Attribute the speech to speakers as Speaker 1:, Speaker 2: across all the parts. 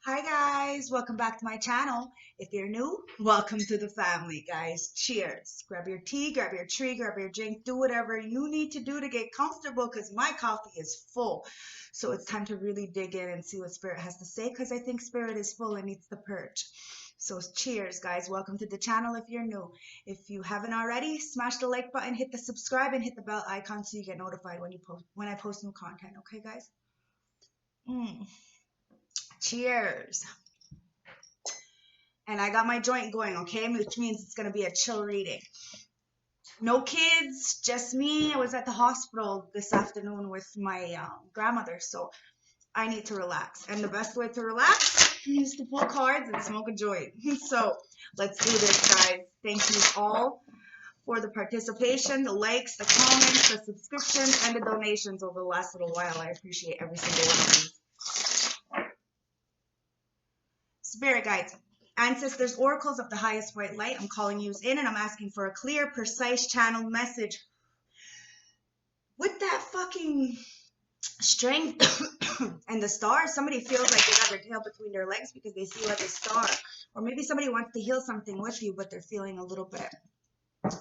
Speaker 1: Hi guys, welcome back to my channel. If you're new, welcome to the family, guys. Cheers. Grab your tea, grab your tree, grab your drink, do whatever you need to do to get comfortable because my coffee is full. So it's time to really dig in and see what Spirit has to say because I think Spirit is full and needs the purge. So cheers, guys. Welcome to the channel if you're new. If you haven't already, smash the like button, hit the subscribe, and hit the bell icon so you get notified when I post new content. Okay, guys? Mm. Cheers. And I got my joint going, okay, which means it's going to be a chill reading. No kids, just me. I was at the hospital this afternoon with my grandmother, so I need to relax. And the best way to relax is to pull cards and smoke a joint. So let's do this, guys. Thank you all for the participation, the likes, the comments, the subscriptions, and the donations over the last little while. I appreciate every single one of you. Spirit guides, ancestors, oracles of the highest white light, I'm calling you in and I'm asking for a clear, precise channel message with that fucking strength and the stars. Somebody feels like they got their tail between their legs because they see like a star, or maybe somebody wants to heal something with you, but they're feeling a little bit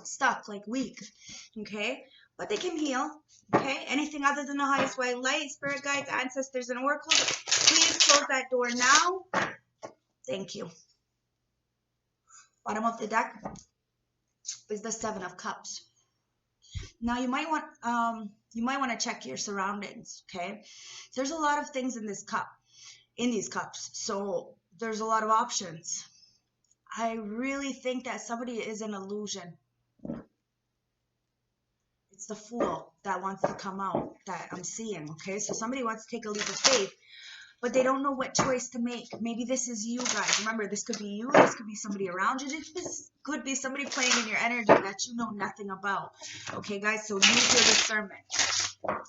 Speaker 1: stuck, like weak. Okay, but they can heal. Okay, anything other than the highest white light, spirit guides, ancestors, and oracles, please close that door now. Thank you. Bottom of the deck is the Seven of Cups. Now you might want to check your surroundings, okay? There's a lot of things in these cups. So there's a lot of options. I really think that somebody is an illusion. It's the Fool that wants to come out that I'm seeing, okay? So somebody wants to take a leap of faith, but they don't know what choice to make. Maybe this is you guys. Remember, this could be you. This could be somebody around you. This could be somebody playing in your energy that you know nothing about. Okay, guys, so use your discernment.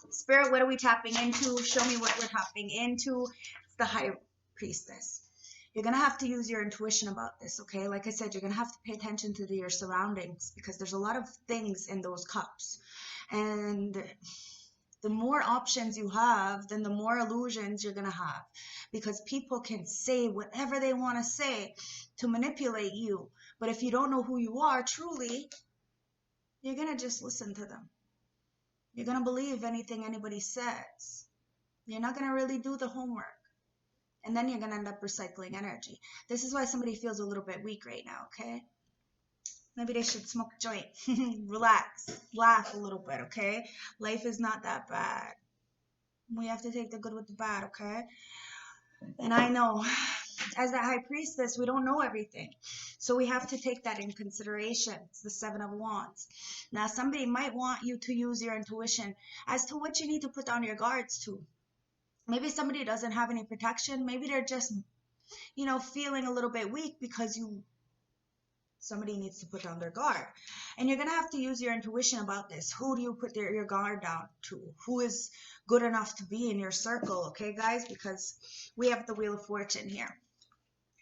Speaker 1: Spirit, what are we tapping into? Show me what we're tapping into. It's the High Priestess. You're going to have to use your intuition about this, okay? Like I said, you're going to have to pay attention to your surroundings because there's a lot of things in those cups. And the more options you have, then the more illusions you're going to have because people can say whatever they want to say to manipulate you. But if you don't know who you are truly, you're going to just listen to them. You're going to believe anything anybody says. You're not going to really do the homework. And then you're going to end up recycling energy. This is why somebody feels a little bit weak right now, okay? Maybe they should smoke a joint. Relax. Laugh a little bit, okay? Life is not that bad. We have to take the good with the bad, okay? And I know, as that High Priestess, we don't know everything. So we have to take that in consideration. It's the Seven of Wands. Now, somebody might want you to use your intuition as to what you need to put down your guards to. Maybe somebody doesn't have any protection. Maybe they're just, feeling a little bit weak because somebody needs to put down their guard. And you're going to have to use your intuition about this. Who do you put your guard down to? Who is good enough to be in your circle, okay, guys? Because we have the Wheel of Fortune here.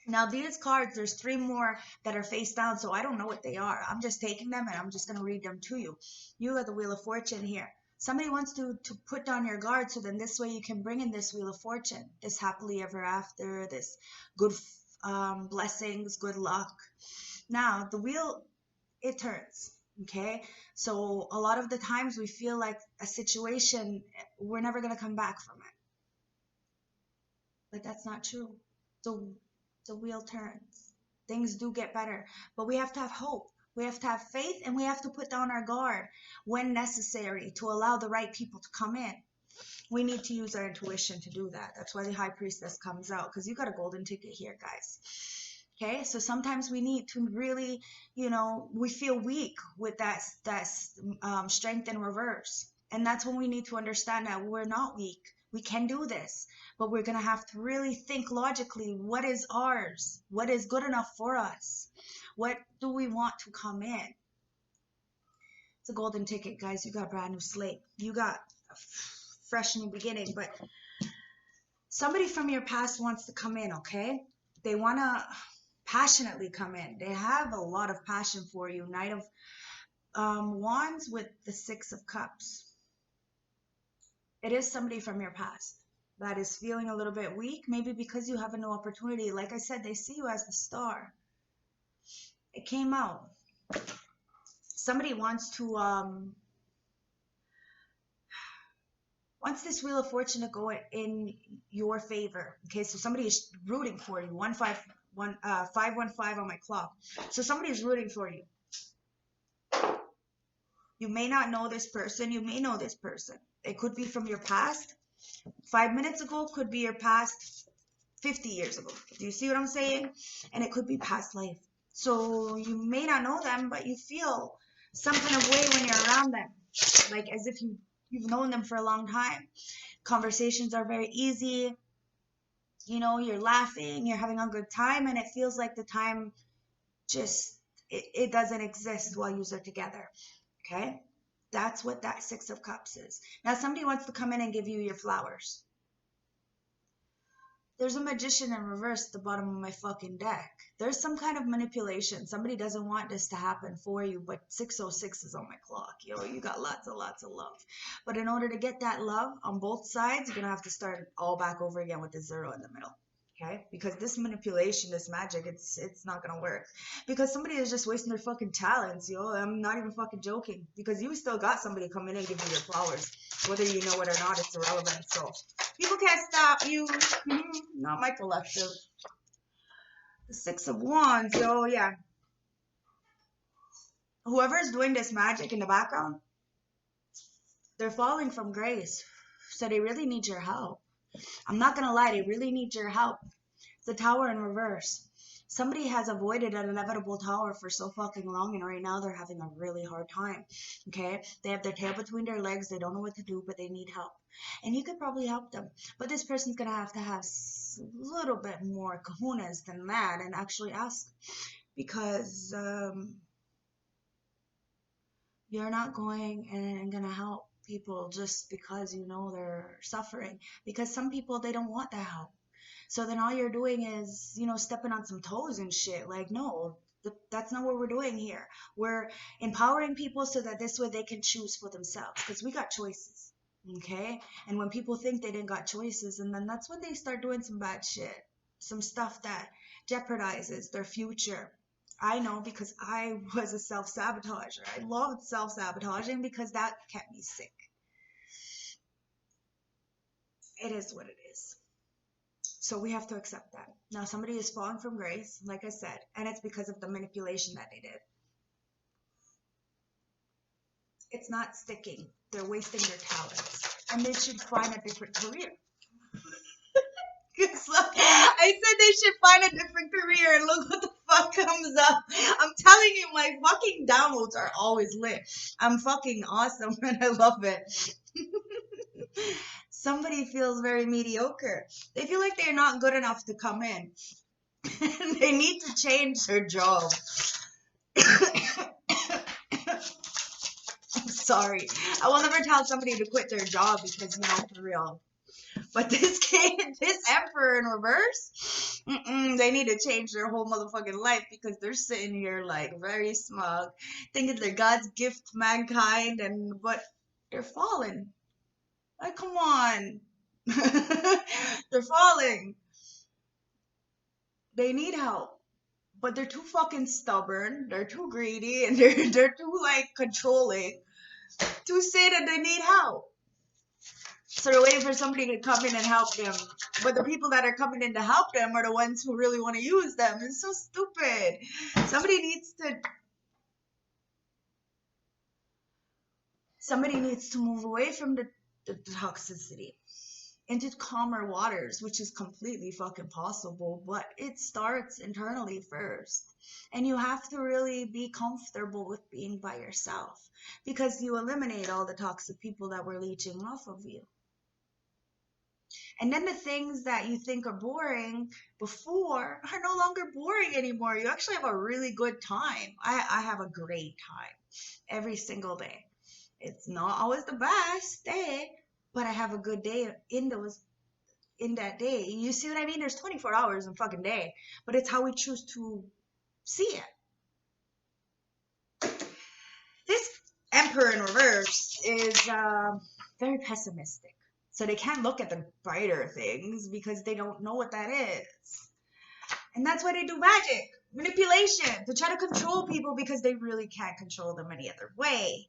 Speaker 1: Now, these cards, there's 3 more that are face down, so I don't know what they are. I'm just taking them, and I'm just going to read them to you. You got the Wheel of Fortune here. Somebody wants to put down your guard, so then this way you can bring in this Wheel of Fortune, this happily ever after, this good blessings, good luck. Now, the wheel, it turns, okay? So a lot of the times we feel like a situation, we're never going to come back from it. But that's not true. The wheel turns. Things do get better. But we have to have hope. We have to have faith, and we have to put down our guard when necessary to allow the right people to come in. We need to use our intuition to do that. That's why the High Priestess comes out, because you got a golden ticket here, guys. Okay, so sometimes we need to really, we feel weak with that strength in reverse. And that's when we need to understand that we're not weak. We can do this, but we're going to have to really think logically, what is ours? What is good enough for us? What do we want to come in? It's a golden ticket, guys. You got a brand new slate. You got a fresh new beginning, but somebody from your past wants to come in, okay? They want to passionately come in. They have a lot of passion for you. Knight of Wands with the Six of Cups. It is somebody from your past. that is feeling a little bit weak, maybe because you have a new opportunity. Like I said, they see you as the star. It came out. Somebody wants to wants this Wheel of Fortune to go in your favor. Okay, so somebody is rooting for you. 515 on my clock. So somebody is rooting for you. You may not know this person. You may know this person. It could be from your past. 5 minutes ago could be your past 50 years ago. Do you see what I'm saying? And it could be past life. So you may not know them, but you feel some kind of way when you're around them. Like as if you've known them for a long time. Conversations are very easy. You know, you're laughing, you're having a good time, and it feels like the time just, it doesn't exist while you are together. Okay? That's what that Six of Cups is. Now, somebody wants to come in and give you your flowers. There's a Magician in reverse at the bottom of my fucking deck. There's some kind of manipulation. Somebody doesn't want this to happen for you, but 606 is on my clock. Yo, you got lots and lots of love. But in order to get that love on both sides, you're going to have to start all back over again with the 0 in the middle. Okay? Because this manipulation, this magic, it's not going to work. Because somebody is just wasting their fucking talents, yo. I'm not even fucking joking. Because you still got somebody coming in and giving you your flowers. Whether you know it or not, it's irrelevant. So people can't stop you. Not my collective. The Six of Wands, yo, yeah. Whoever's doing this magic in the background, they're falling from grace. So they really need your help. I'm not going to lie, they really need your help. The Tower in reverse. Somebody has avoided an inevitable tower for so fucking long, and right now they're having a really hard time. Okay? They have their tail between their legs. They don't know what to do, but they need help. And you could probably help them. But this person's going to have a little bit more kahunas than that and actually ask. Because you're not going and going to help people just because you know they're suffering. Because some people, they don't want that help. So then all you're doing is, you know, stepping on some toes and shit. Like, no, that's not what we're doing here. We're empowering people so that this way they can choose for themselves. Because we got choices, okay? And when people think they didn't got choices, and then that's when they start doing some bad shit. Some stuff that jeopardizes their future. I know because I was a self-sabotager. I loved self-sabotaging because that kept me sick. It is what it is. So we have to accept that. Now somebody is falling from grace, like I said, and it's because of the manipulation that they did. It's not sticking. They're wasting their talents. And they should find a different career. I said they should find a different career, and look what the fuck comes up. I'm telling you, my fucking downloads are always lit. I'm fucking awesome, and I love it. Somebody feels very mediocre. They feel like they're not good enough to come in. They need to change their job. I'm sorry. I will never tell somebody to quit their job because, you know, for real. But this Emperor in reverse, they need to change their whole motherfucking life because they're sitting here like very smug, thinking they're God's gift to mankind, but they're falling. Like, come on. They're falling. They need help. But they're too fucking stubborn. They're too greedy. And they're too, like, controlling to say that they need help. So they're waiting for somebody to come in and help them. But the people that are coming in to help them are the ones who really want to use them. It's so stupid. Somebody needs to move away from the toxicity into calmer waters, which is completely fucking possible, but it starts internally first. And you have to really be comfortable with being by yourself because you eliminate all the toxic people that were leeching off of you. And then the things that you think are boring before are no longer boring anymore. You actually have a really good time. I have a great time every single day. It's not always the best day, but I have a good day in that day. You see what I mean? There's 24 hours in a fucking day, but it's how we choose to see it. This Emperor in reverse is very pessimistic. So they can't look at the brighter things because they don't know what that is. And that's why they do magic, manipulation, to try to control people because they really can't control them any other way.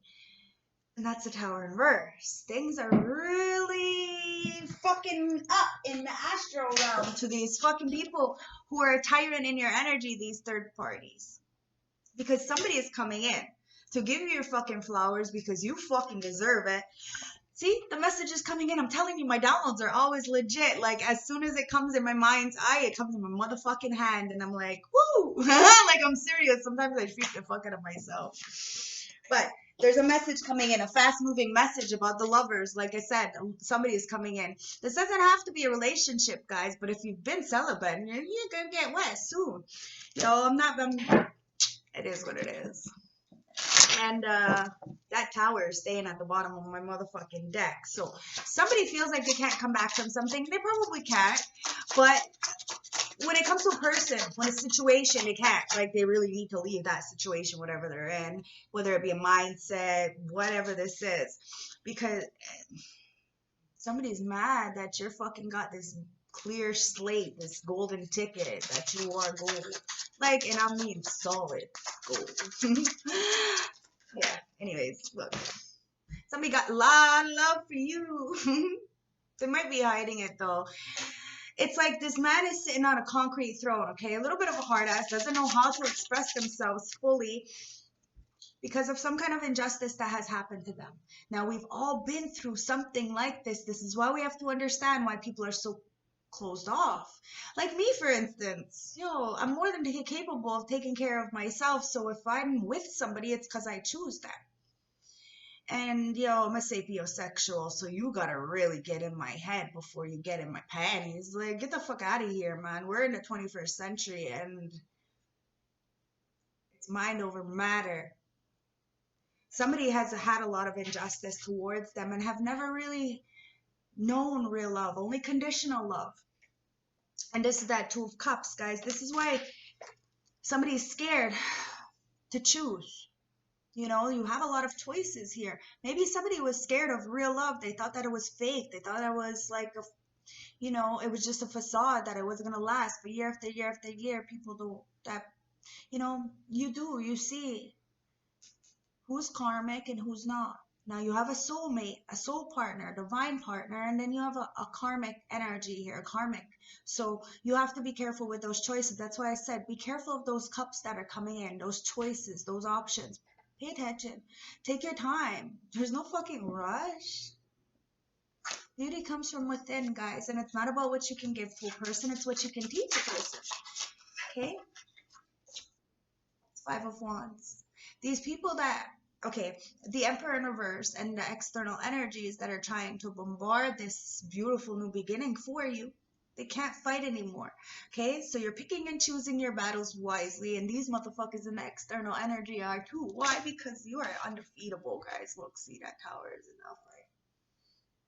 Speaker 1: And that's the Tower in reverse. Things are really fucking up in the astral realm to these fucking people who are a tyrant in your energy, these third parties. Because somebody is coming in to give you your fucking flowers because you fucking deserve it. See, the message is coming in. I'm telling you, my downloads are always legit. Like, as soon as it comes in my mind's eye, it comes in my motherfucking hand. And I'm like, woo! Like, I'm serious. Sometimes I freak the fuck out of myself. But there's a message coming in, a fast-moving message about the lovers. Like I said, somebody is coming in. This doesn't have to be a relationship, guys. But if you've been celibate, you're going to get wet soon. It is what it is. And that tower is staying at the bottom of my motherfucking deck. So somebody feels like they can't come back from something. They probably can't. But when it comes to a person, when a situation, they can't. Like, they really need to leave that situation, whatever they're in. Whether it be a mindset, whatever this is. Because somebody's mad that you're fucking got this clear slate, this golden ticket, that you are gold. Like, and I mean solid gold. Yeah, anyways, look. Somebody got a lot of love for you. They might be hiding it, though. It's like this man is sitting on a concrete throne, okay? A little bit of a hard ass, doesn't know how to express themselves fully because of some kind of injustice that has happened to them. Now, we've all been through something like this. This is why we have to understand why people are so closed off. Like me, for instance, I'm more than capable of taking care of myself. So if I'm with somebody, it's because I choose them. And I'm a sapiosexual, so you gotta really get in my head before you get in my panties. Like, get the fuck out of here, man. We're in the 21st century, and it's mind over matter. Somebody has had a lot of injustice towards them and have never really known real love, only conditional love. And this is that Two of Cups, guys. This is why somebody is scared to choose. You have a lot of choices here. Maybe somebody was scared of real love. They thought that it was fake. They thought it was like it was just a facade, that it wasn't going to last. But year after year after year, people do that. You see who's karmic and who's not. Now you have a soulmate, a soul partner, a divine partner, and then you have a karmic energy here, a karmic. So you have to be careful with those choices. That's why I said be careful of those cups that are coming in, those choices, those options. Pay attention. Take your time. There's no fucking rush. Beauty comes from within, guys, and it's not about what you can give to a person, it's what you can teach a person. Okay? Five of Wands. These people the Emperor in reverse and the external energies that are trying to bombard this beautiful new beginning for you, they can't fight anymore. Okay, so you're picking and choosing your battles wisely, and these motherfuckers in the external energy are too. Why? Because you are undefeatable, guys. Look, see, that tower is enough, right?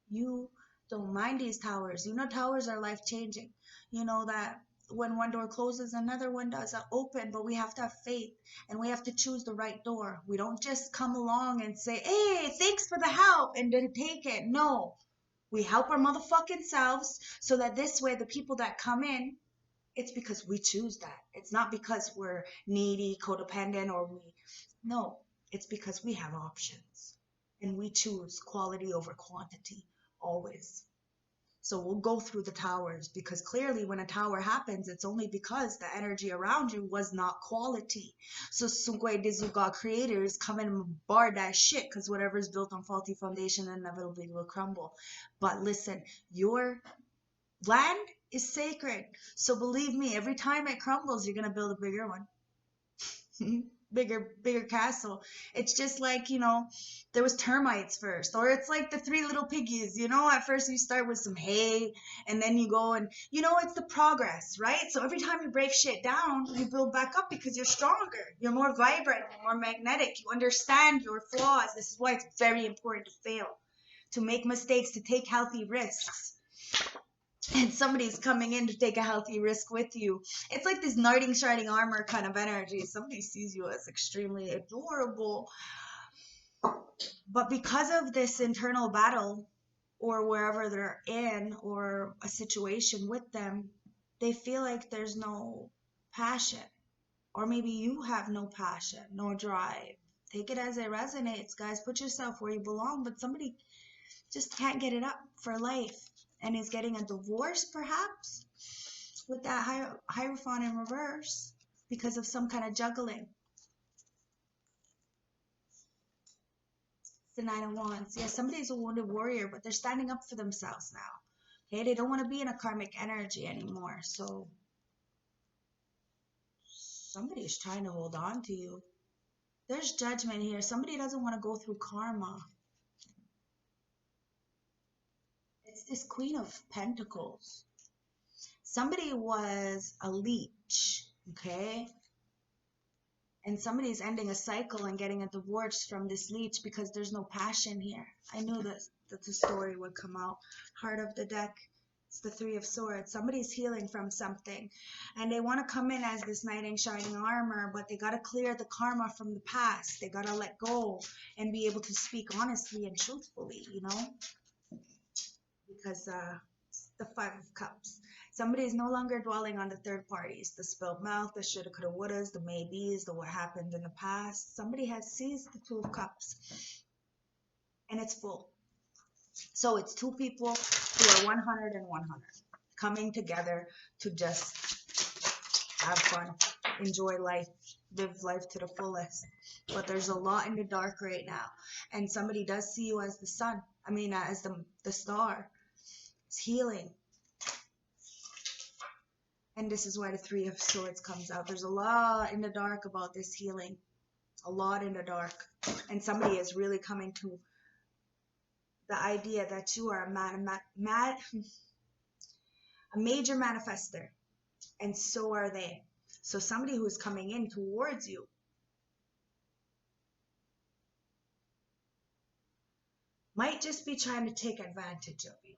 Speaker 1: You don't mind these towers. Towers are life-changing. That when one door closes, another one does open, but we have to have faith, and we have to choose the right door. We don't just come along and say, hey, thanks for the help, and then take it. No. We help our motherfucking selves so that this way the people that come in, it's because we choose that. It's not because we're needy, codependent, no, it's because we have options and we choose quality over quantity always. So we'll go through the towers, because clearly when a tower happens, it's only because the energy around you was not quality. So Sungwe Dizuga creators come in and bar that shit, because whatever is built on faulty foundation inevitably will crumble. But listen, your land is sacred. So believe me, every time it crumbles, you're going to build a bigger one. bigger castle. It's just like, there was termites first, or it's like the Three Little Piggies. At first you start with some hay, and then you go and it's the progress, right? So every time you break shit down, you build back up because you're stronger, you're more vibrant, you're more magnetic, you understand your flaws. This is why it's very important to fail, to make mistakes, to take healthy risks. And somebody's coming in to take a healthy risk with you. It's like this knight in shining armor kind of energy. Somebody sees you as extremely adorable. But because of this internal battle, or wherever they're in, or a situation with them, they feel like there's no passion. Or maybe you have no passion, no drive. Take it as it resonates, guys. Put yourself where you belong, but somebody just can't get it up for life and is getting a divorce, perhaps, with that Hierophant in reverse because of some kind of juggling. The Nine of Wands. Yeah, somebody's a wounded warrior, but they're standing up for themselves now. Okay, they don't want to be in a karmic energy anymore. So somebody's trying to hold on to you. There's judgment here. Somebody doesn't want to go through karma. It's this Queen of Pentacles. Somebody was a leech, okay? And somebody's ending a cycle and getting a divorce from this leech because there's no passion here. I knew that the story would come out. Heart of the deck, it's the Three of Swords. Somebody's healing from something. And they want to come in as this knight in shining armor, but they got to clear the karma from the past. They got to let go and be able to speak honestly and truthfully, you know? Because the Five of Cups. Somebody is no longer dwelling on the third parties, the spilled milk, the shoulda, coulda, wouldas, the maybes, the what happened in the past. Somebody has seized the Two of Cups, and it's full. So it's two people who are 100 and 100 coming together to just have fun, enjoy life, live life to the fullest. But there's a lot in the dark right now, and somebody does see you as the sun. I mean, as the star. It's healing. And this is why the Three of Swords comes out. There's a lot in the dark about this healing. A lot in the dark. And somebody is really coming to the idea that you are a major manifester. And so are they. So somebody who is coming in towards you might just be trying to take advantage of you.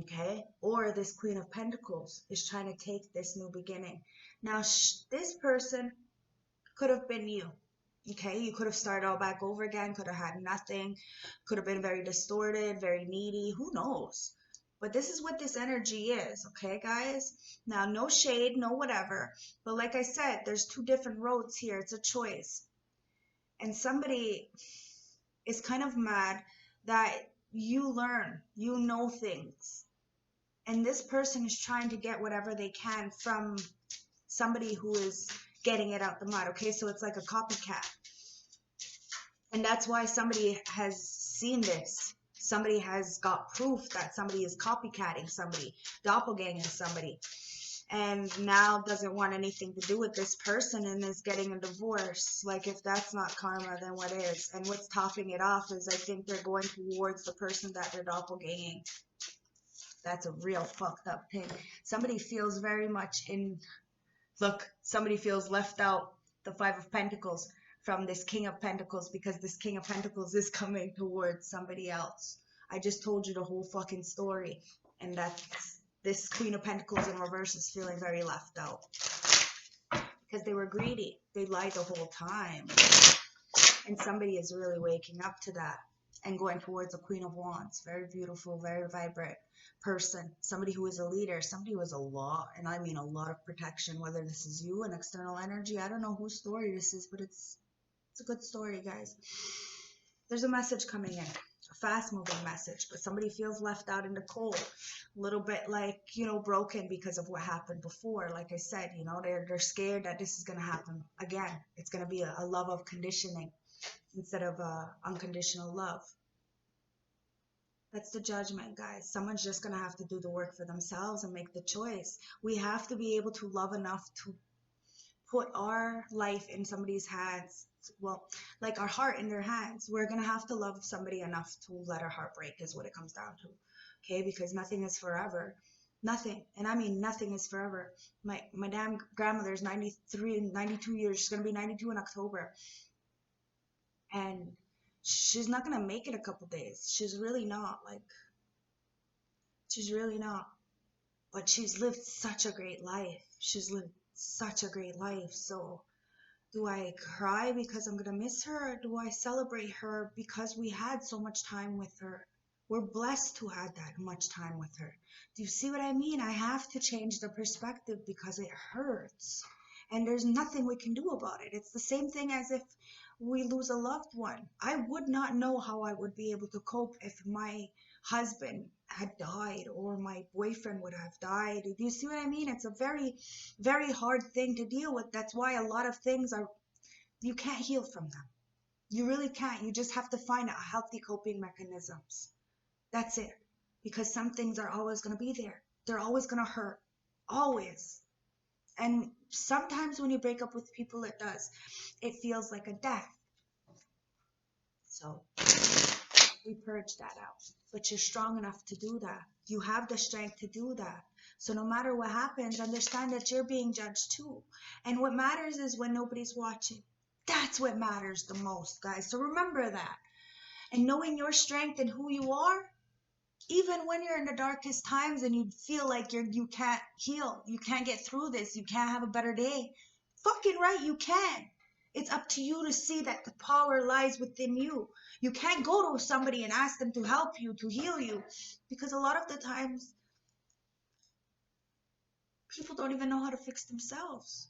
Speaker 1: Okay, or this Queen of Pentacles is trying to take this new beginning. Now, this person could have been you. Okay, you could have started all back over again, could have had nothing, could have been very distorted, very needy, who knows? But this is what this energy is, okay, guys? Now, no shade, no whatever. But like I said, there's two different roads here. It's a choice. And somebody is kind of mad that you learn, you know things. And this person is trying to get whatever they can from somebody who is getting it out the mud. Okay, so it's like a copycat. And that's why somebody has seen this. Somebody has got proof that somebody is copycatting somebody, doppelganging somebody. And now doesn't want anything to do with this person and is getting a divorce. Like, if that's not karma, then what is? And what's topping it off is I think they're going towards the person that they're doppelganging. That's a real fucked up thing. Somebody feels very much somebody feels left out, the Five of Pentacles, from this King of Pentacles, because this King of Pentacles is coming towards somebody else. I just told you the whole fucking story. And that's this Queen of Pentacles in reverse is feeling very left out. Because they were greedy. They lied the whole time. And somebody is really waking up to that and going towards a Queen of Wands. Very beautiful, very vibrant person. Somebody who is a leader. Somebody who has a lot, and I mean a lot of protection, whether this is you, an external energy. I don't know whose story this is, but it's a good story, guys. There's a message coming in. A fast-moving message, but somebody feels left out in the cold. A little bit like, you know, broken because of what happened before. Like I said, you know, they're scared that this is going to happen again. It's going to be a love of conditioning instead of unconditional love. That's the judgment, guys. Someone's just going to have to do the work for themselves and make the choice. We have to be able to love enough to put our life in somebody's hands. Well, like our heart in their hands. We're going to have to love somebody enough to let our heart break is what it comes down to. Okay, because nothing is forever. Nothing. And I mean nothing is forever. My damn grandmother is 92 years. She's going to be 92 in October. And she's not going to make it a couple days. She's really not. She's really not. But she's lived such a great life. She's lived such a great life. So do I cry because I'm going to miss her? Or do I celebrate her because we had so much time with her We're blessed to have that much time with her. Do you see what I mean? I have to change the perspective because it hurts. And there's nothing we can do about it. It's the same thing as if we lose a loved one. I would not know how I would be able to cope if my husband had died or my boyfriend would have died. Do you see what I mean? It's a very, very hard thing to deal with. That's why a lot of things are, you can't heal from them. You really can't. You just have to find a healthy coping mechanisms. That's it. Because some things are always going to be there. They're always going to hurt. Always. And sometimes when you break up with people, it does. It feels like a death. So we purge that out. But you're strong enough to do that. You have the strength to do that. So no matter what happens, understand that you're being judged too. And what matters is when nobody's watching. That's what matters the most, guys. So remember that. And knowing your strength and who you are, even when you're in the darkest times and you feel like you can't heal, you can't get through this, you can't have a better day, fucking right, you can. It's up to you to see that the power lies within you. You can't go to somebody and ask them to help you, to heal you, because a lot of the times people don't even know how to fix themselves.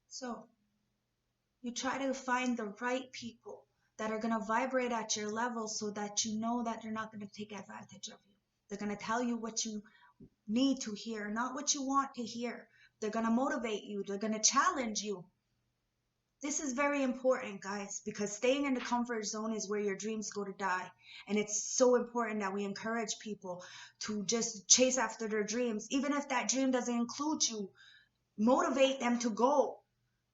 Speaker 1: So you try to find the right people that are going to vibrate at your level so that you know that they're not going to take advantage of you. They're going to tell you what you need to hear, not what you want to hear. They're going to motivate you. They're going to challenge you. This is very important, guys, because staying in the comfort zone is where your dreams go to die. And it's so important that we encourage people to just chase after their dreams. Even if that dream doesn't include you, motivate them to go.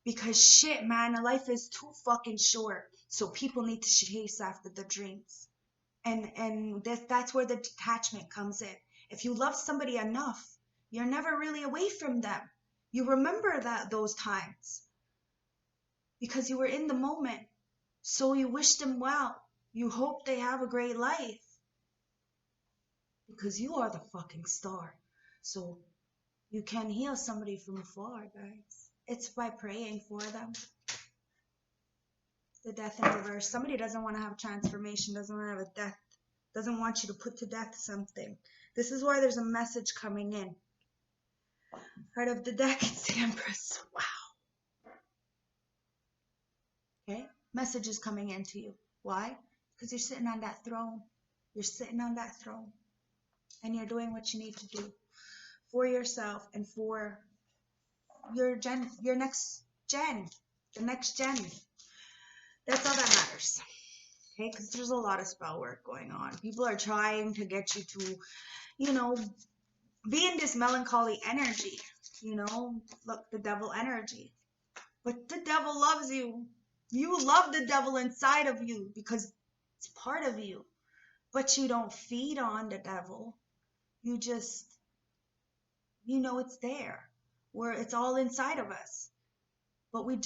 Speaker 1: Because shit, man, life is too fucking short. So people need to chase after their dreams. And that's where the detachment comes in. If you love somebody enough, you're never really away from them. You remember those times. Because you were in the moment. So you wish them well. You hope they have a great life. Because you are the fucking star. So you can heal somebody from afar, guys. It's by praying for them. The death in reverse. Somebody doesn't want to have transformation, doesn't want to have a death, doesn't want you to put to death something. This is why there's a message coming in. Heart of the deck, it's the Empress. Wow. Okay? Message is coming into you. Why? Because you're sitting on that throne. You're sitting on that throne. And you're doing what you need to do for yourself and for your next gen. The next gen. That's all that matters. Okay? Because there's a lot of spell work going on. People are trying to get you to, be in this melancholy energy. Look, the devil energy. But the devil loves you. You love the devil inside of you because it's part of you. But you don't feed on the devil. You just, it's there. Where it's all inside of us. But we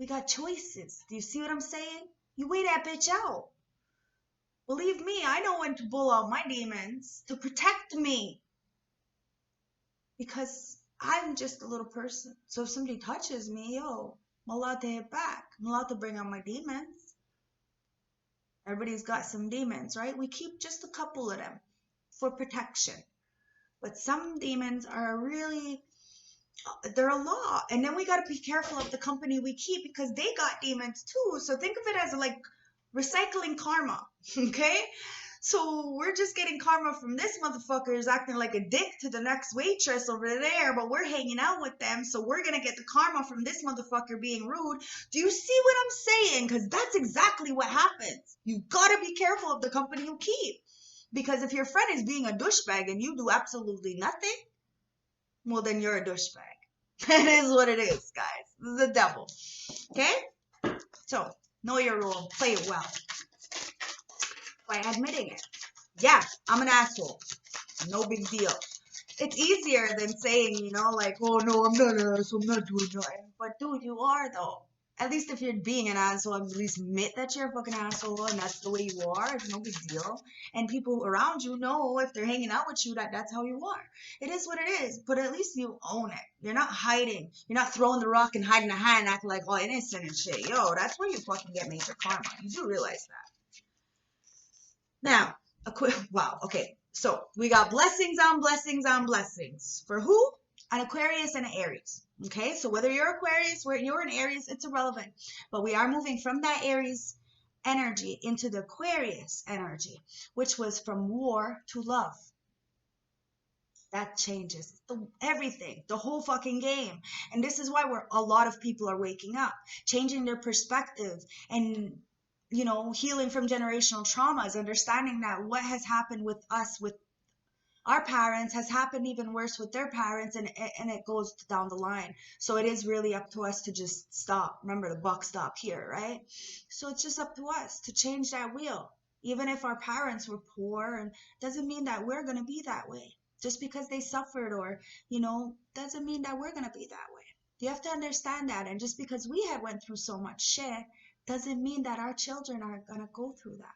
Speaker 1: got choices. Do you see what I'm saying? You weigh that bitch out. Believe me, I know when to pull out my demons to protect me. Because I'm just a little person. So if somebody touches me, I'm allowed to hit back. I'm allowed to bring out my demons. Everybody's got some demons, right? We keep just a couple of them for protection. But some demons are really, they're a lot. And then we got to be careful of the company we keep because they got demons too. So think of it as like recycling karma, okay? So we're just getting karma from this motherfucker who's acting like a dick to the next waitress over there, but we're hanging out with them, so we're going to get the karma from this motherfucker being rude. Do you see what I'm saying? Because that's exactly what happens. You got to be careful of the company you keep. Because if your friend is being a douchebag and you do absolutely nothing, well, then you're a douchebag. It is what it is, guys. This is the devil. Okay? So, know your role. Play it well. By admitting it. Yeah, I'm an asshole. No big deal. It's easier than saying, oh no, I'm not an asshole. I'm not doing nothing. But dude, you are though. At least if you're being an asshole, at least admit that you're a fucking asshole and that's the way you are. It's no big deal. And people around you know if they're hanging out with you that that's how you are. It is what it is, but at least you own it. You're not hiding. You're not throwing the rock and hiding the hand, acting like all innocent and shit. Yo, that's where you fucking get major karma. You do realize that. Now, wow, okay. So we got blessings on blessings on blessings. For who? An Aquarius and an Aries. Okay, so whether you're Aquarius, where you're an Aries, it's irrelevant. But we are moving from that Aries energy into the Aquarius energy, which was from war to love. That changes everything, the whole fucking game. And this is why a lot of people are waking up, changing their perspective, and healing from generational traumas, understanding that what has happened with us, with our parents, has happened even worse with their parents, and it goes down the line. So it is really up to us to just stop. Remember, the buck stopped here, right? So it's just up to us to change that wheel. Even if our parents were poor, and doesn't mean that we're going to be that way. Just because they suffered, or doesn't mean that we're going to be that way. You have to understand that. And just because we had went through so much shit doesn't mean that our children are going to go through that.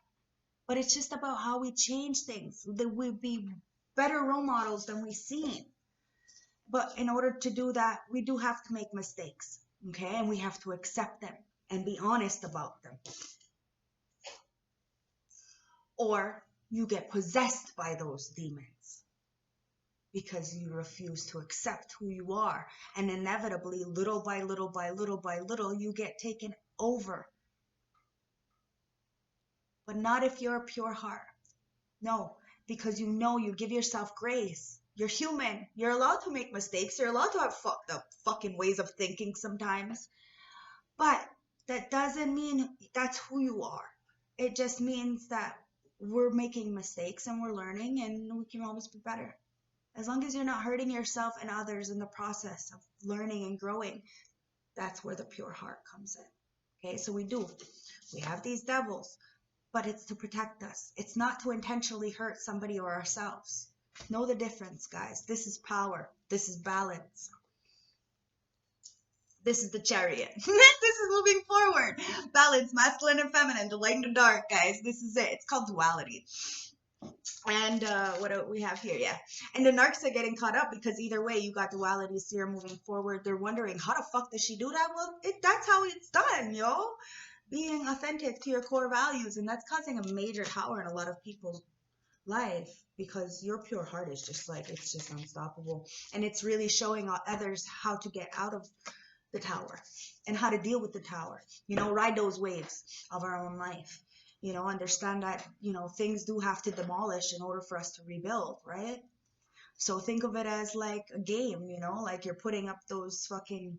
Speaker 1: But it's just about how we change things, that we be better role models than we've seen. But in order to do that, we do have to make mistakes, okay? And we have to accept them and be honest about them. Or you get possessed by those demons because you refuse to accept who you are. And inevitably, little by little by little by little, you get taken over. But not if you're a pure heart. No, because you give yourself grace. You're human. You're allowed to make mistakes. You're allowed to have fucked up fucking ways of thinking sometimes. But that doesn't mean that's who you are. It just means that we're making mistakes and we're learning, and we can always be better. As long as you're not hurting yourself and others in the process of learning and growing, that's where the pure heart comes in. Okay, so we have these devils. But it's to protect us. It's not to intentionally hurt somebody or ourselves. Know the difference, guys. This is power. This is balance. This is the Chariot. This is moving forward. Balance, masculine and feminine, the light and the dark, guys. This is it. It's called duality. And what do we have here? Yeah. And the narcs are getting caught up because either way, you got duality, so you're moving forward. They're wondering, how the fuck does she do that? Well, that's how it's done, yo. Being authentic to your core values, and that's causing a major tower in a lot of people's life, because your pure heart is just it's just unstoppable, and it's really showing others how to get out of the tower and how to deal with the tower. Ride those waves of our own life. Understand that things do have to demolish in order for us to rebuild, right? So think of it as like a game, like you're putting up those fucking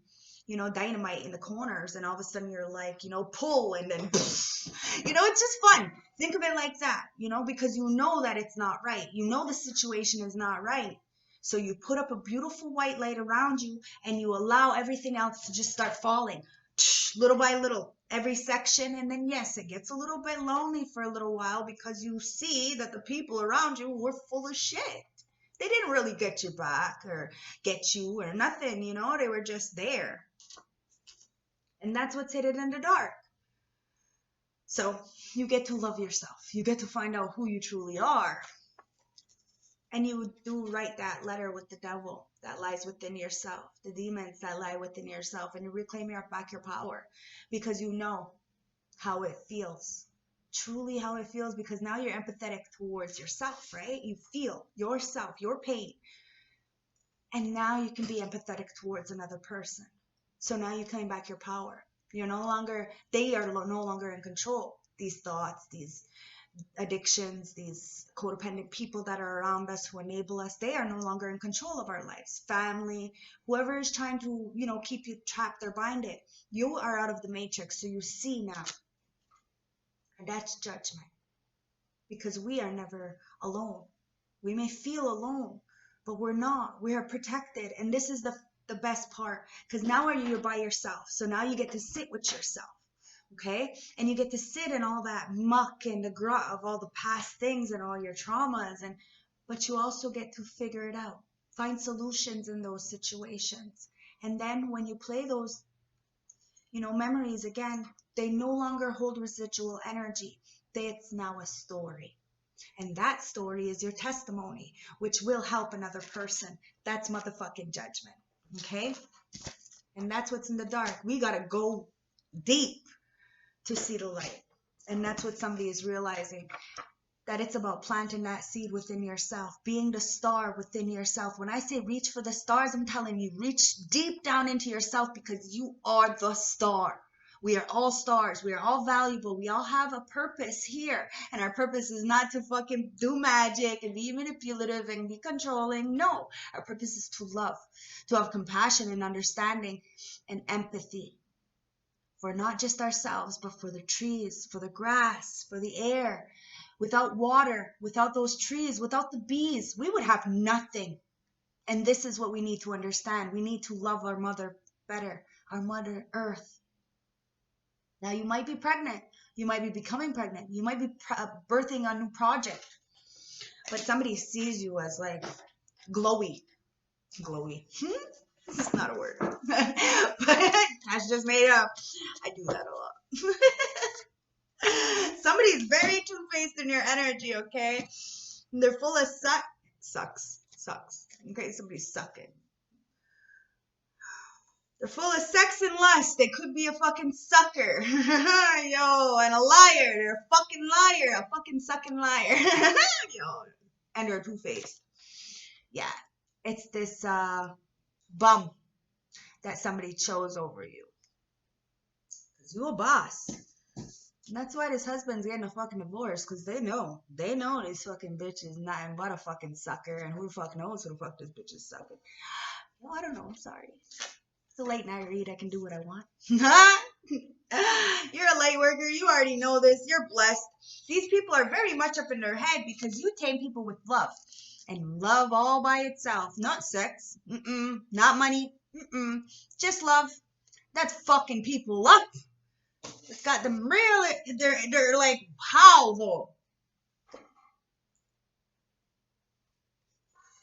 Speaker 1: dynamite in the corners, and all of a sudden you're like, pull, and then, it's just fun. Think of it like that, because that it's not right. The situation is not right. So you put up a beautiful white light around you, and you allow everything else to just start falling, little by little, every section. And then, yes, it gets a little bit lonely for a little while, because you see that the people around you were full of shit. They didn't really get you back or get you or nothing, they were just there. And that's what's hidden in the dark. So you get to love yourself. You get to find out who you truly are. And you do write that letter with the devil that lies within yourself, the demons that lie within yourself, and you reclaim back your power, because you know how it feels. Truly how it feels, because now you're empathetic towards yourself, right? You feel yourself, your pain. And now you can be empathetic towards another person. So now you claim back your power. They are no longer in control. These thoughts, these addictions, these codependent people that are around us who enable us, they are no longer in control of our lives. Family, whoever is trying to, keep you trapped or binded, you are out of the matrix. So you see now. And that's judgment. Because we are never alone. We may feel alone, but we're not. We are protected. And this is the best part, because now you're by yourself. So now you get to sit with yourself, okay? And you get to sit in all that muck and the grut of all the past things and all your traumas, but you also get to figure it out, find solutions in those situations. And then when you play those Memories, again, they no longer hold residual energy. It's now a story. And that story is your testimony, which will help another person. That's motherfucking judgment. Okay? And that's what's in the dark. We got to go deep to see the light. And that's what somebody is realizing. That it's about planting that seed within yourself, being the star within yourself. When I say reach for the stars, I'm telling you, reach deep down into yourself, because you are the star. We are all stars. We are all valuable. We all have a purpose here. And our purpose is not to fucking do magic and be manipulative and be controlling. No, our purpose is to love, to have compassion and understanding and empathy for not just ourselves, but for the trees, for the grass, for the air. Without water, without those trees, without the bees, we would have nothing. And this is what we need to understand. We need to love our mother better, our Mother Earth. Now, you might be pregnant. You might be becoming pregnant. You might be birthing a new project. But somebody sees you as like glowy. Glowy. This is not a word. But Cash just made it up. I do that a lot. Somebody's very two-faced in your energy, okay? They're full of sucks. Okay, somebody's sucking. They're full of sex and lust. They could be a fucking sucker. Yo, and a liar. They're a fucking liar. A fucking sucking liar. Yo, and they're two-faced. Yeah, it's this bum that somebody chose over you. Because you're a boss. And that's why this husband's getting a fucking divorce, because they know this fucking bitch is nothing but a fucking sucker, and who the fuck knows who the fuck this bitch is sucking. Well, I don't know, I'm sorry. It's a late night read, I can do what I want. You're a light worker, you already know this, you're blessed. These people are very much up in their head because you tame people with love. And love all by itself, not sex, not money, just love. That's fucking people up. It's got them real, they're like, how though?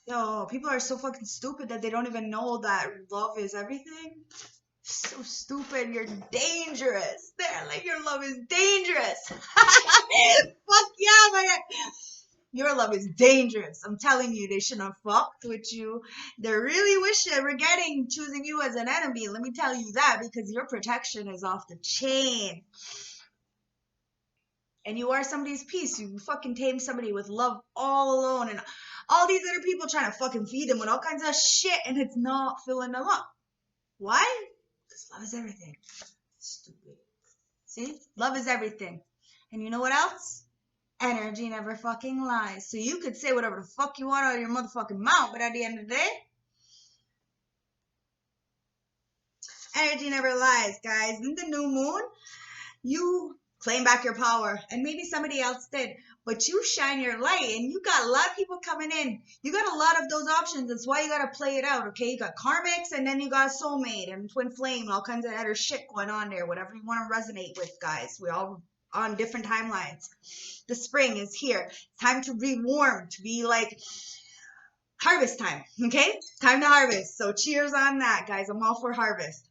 Speaker 1: Yo, people are so fucking stupid that they don't even know that love is everything. So stupid, you're dangerous. They're like, your love is dangerous. Fuck yeah, man. Your love is dangerous. I'm telling you, they shouldn't have fucked with you. They really wish they were choosing you as an enemy. Let me tell you that, because your protection is off the chain. And you are somebody's piece. You fucking tame somebody with love all alone. And all these other people trying to fucking feed them with all kinds of shit, and it's not filling them up. Why? Because love is everything. Stupid. See? Love is everything. And you know what else? Energy never fucking lies. So you could say whatever the fuck you want out of your motherfucking mouth, but at the end of the day, energy never lies, guys. In the new moon, you claim back your power, and maybe somebody else did, but you shine your light, and you got a lot of people coming in. You got a lot of those options. That's why you got to play it out, okay? You got karmics, and then you got soulmate and twin flame, all kinds of other shit going on there, whatever you want to resonate with, guys. We all on different timelines. The spring is here. It's time to rewarm, to be like harvest time, okay? Time to harvest. So cheers on that, guys. I'm all for harvest.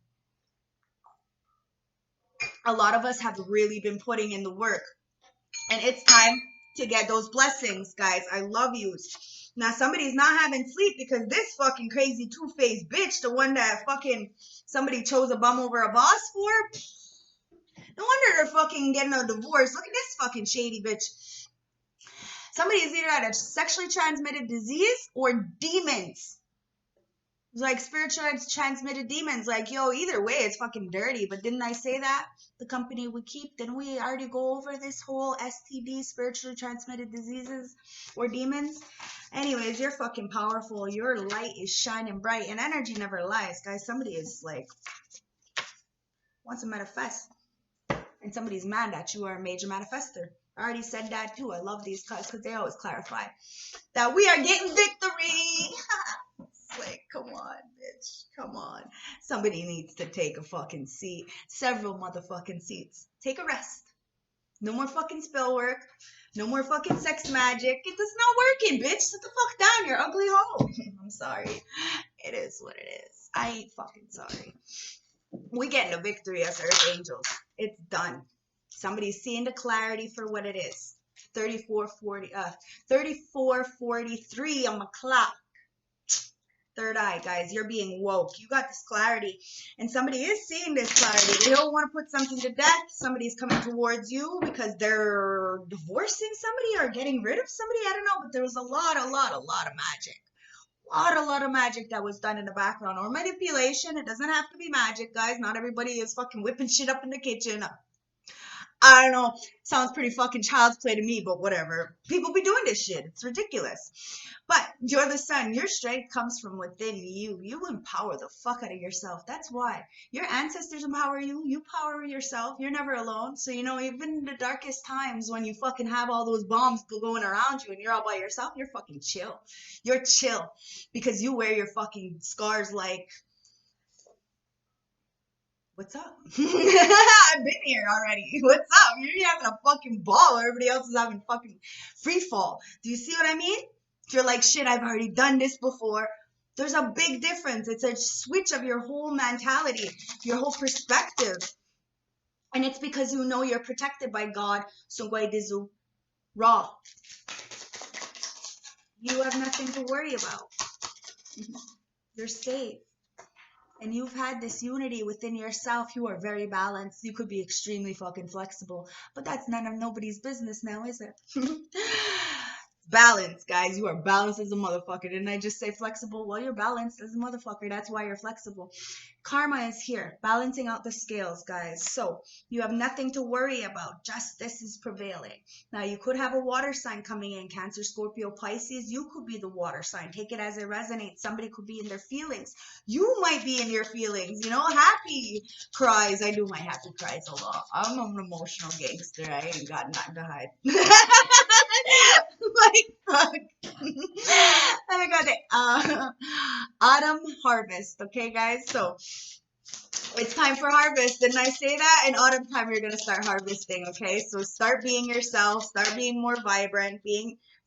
Speaker 1: A lot of us have really been putting in the work, and it's time to get those blessings, guys. I love you. Now, somebody's not having sleep because this fucking crazy two-faced bitch, the one that fucking somebody chose a bum over a boss for, no wonder they're fucking getting a divorce. Look at this fucking shady bitch. Somebody's either had a sexually transmitted disease or demons. Like spiritually transmitted demons. Like, yo, either way, it's fucking dirty. But didn't I say that? The company would keep. Didn't we already go over this whole STD, spiritually transmitted diseases or demons? Anyways, you're fucking powerful. Your light is shining bright. And energy never lies, guys. Somebody is like, wants to manifest. And somebody's mad that you are a major manifester. I already said that too. I love these cuts because they always clarify that we are getting victory. It's like, come on, bitch. Come on. Somebody needs to take a fucking seat. Several motherfucking seats. Take a rest. No more fucking spell work. No more fucking sex magic. It's not working, bitch. Sit the fuck down. You're ugly hoe. I'm sorry. It is what it is. I ain't fucking sorry. We getting a victory as Earth Angels. It's done. Somebody's seeing the clarity for what it is. 3443 on my clock. Third eye, guys. You're being woke. You got this clarity. And somebody is seeing this clarity. They don't want to put something to death. Somebody's coming towards you because they're divorcing somebody or getting rid of somebody. I don't know. But there was a lot of magic. A lot of magic that was done in the background. Or manipulation. It doesn't have to be magic, guys. Not everybody is fucking whipping shit up in the kitchen. I don't know. Sounds pretty fucking child's play to me, but whatever. People be doing this shit. It's ridiculous. But you're the sun. Your strength comes from within you. You empower the fuck out of yourself. That's why. Your ancestors empower you. You power yourself. You're never alone. So, you know, even in the darkest times when you fucking have all those bombs going around you and you're all by yourself, you're fucking chill. You're chill because you wear your fucking scars like... What's up? I've been here already. What's up? You're having a fucking ball. Everybody else is having fucking free fall. Do you see what I mean? If you're like, shit, I've already done this before. There's a big difference. It's a switch of your whole mentality, your whole perspective. And it's because you know you're protected by God. Sungwai Dizu Ra. You have nothing to worry about. You're safe. And you've had this unity within yourself. You are very balanced. You could be extremely fucking flexible. But that's none of nobody's business now, is it? Balance, guys. You are balanced as a motherfucker. Didn't I just say flexible? Well, you're balanced as a motherfucker. That's why you're flexible. Karma is here, balancing out the scales, guys. So you have nothing to worry about. Justice is prevailing. Now, you could have a water sign coming in. Cancer, Scorpio, Pisces. You could be the water sign. Take it as it resonates. Somebody could be in their feelings. You might be in your feelings. You know, happy cries. I do my happy cries a lot. I'm an emotional gangster. I ain't got nothing to hide. Like, fuck. Oh my god. Autumn harvest. Okay, guys? So, it's time for harvest. Didn't I say that? In autumn time, you're going to start harvesting, okay? So, start being yourself. Start being more vibrant.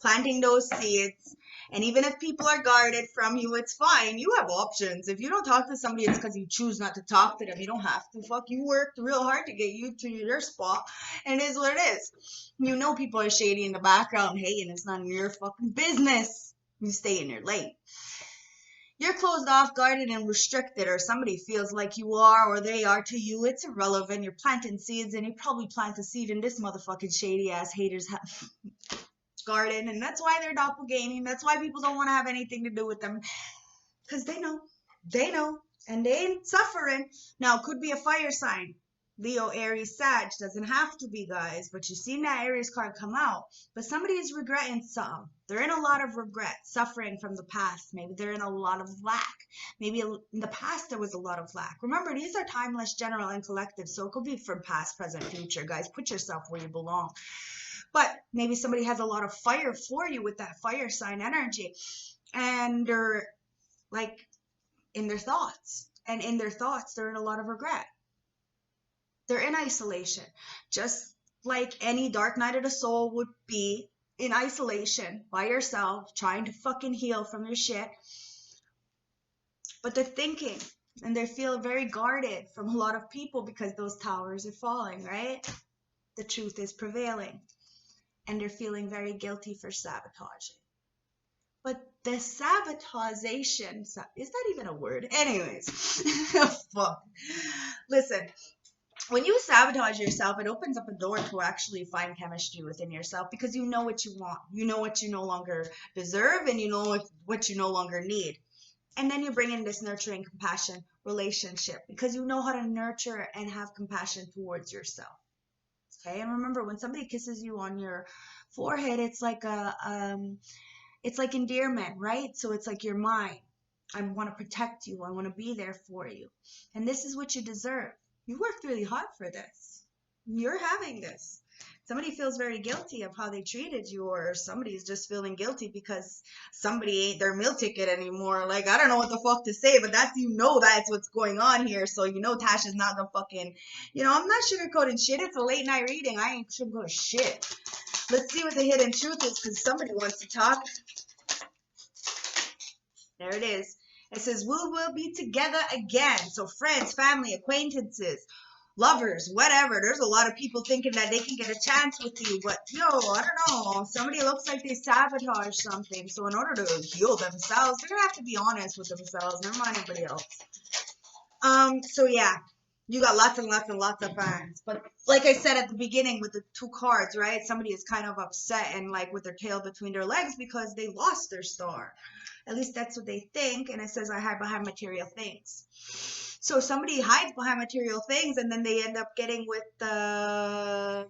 Speaker 1: Planting those seeds. And even if people are guarded from you, it's fine. You have options. If you don't talk to somebody, it's because you choose not to talk to them. You don't have to. Fuck, you worked real hard to get you to your spot. And it is what it is. You know people are shady in the background. Hey, and it's none of your fucking business. You stay in your lane. You're closed off, guarded, and restricted, or somebody feels like you are, or they are to you. It's irrelevant. You're planting seeds, and you probably plant a seed in this motherfucking shady-ass haters' garden, and that's why they're doppelganging. That's why people don't want to have anything to do with them, because they know, and they ain't suffering. Now, it could be a fire sign. Leo, Aries, Sag. Doesn't have to be, guys, but you've seen that Aries card come out. But somebody is regretting something. They're in a lot of regret, suffering from the past. Maybe they're in a lot of lack. Maybe in the past there was a lot of lack. Remember, these are timeless, general, and collective, so it could be from past, present, future. Guys, put yourself where you belong. But maybe somebody has a lot of fire for you with that fire sign energy. And they're like in their thoughts. And in their thoughts, they're in a lot of regret. They're in isolation. Just like any dark night of the soul would be in isolation by yourself, trying to fucking heal from your shit. But they're thinking and they feel very guarded from a lot of people because those towers are falling, right? The truth is prevailing. And they're feeling very guilty for sabotaging. But the sabotagation, is that even a word? Anyways, fuck. Listen, when you sabotage yourself, it opens up a door to actually find chemistry within yourself because you know what you want. You know what you no longer deserve and you know what you no longer need. And then you bring in this nurturing compassion relationship because you know how to nurture and have compassion towards yourself. Okay, and remember, when somebody kisses you on your forehead, it's like it's like endearment, right? So it's like you're mine. I want to protect you. I want to be there for you. And this is what you deserve. You worked really hard for this. You're having this. Somebody feels very guilty of how they treated you, or somebody's just feeling guilty because somebody ain't their meal ticket anymore. Like, I don't know what the fuck to say, but that's what's going on here. So, Tasha's not gonna fucking, I'm not sugarcoating shit. It's a late night reading. I ain't sugarcoating shit. Let's see what the hidden truth is because somebody wants to talk. There it is. It says, we will be together again. So friends, family, acquaintances, lovers, whatever. There's a lot of people thinking that they can get a chance with you, but yo, I don't know. Somebody looks like they sabotage something. So in order to heal themselves, they're gonna have to be honest with themselves. Never mind anybody else. So yeah, you got lots and lots and lots of fans. But like I said at the beginning with the 2 cards, right? Somebody is kind of upset and like with their tail between their legs because they lost their star. At least that's what they think. And it says I hide behind material things. So somebody hides behind material things and then they end up getting with the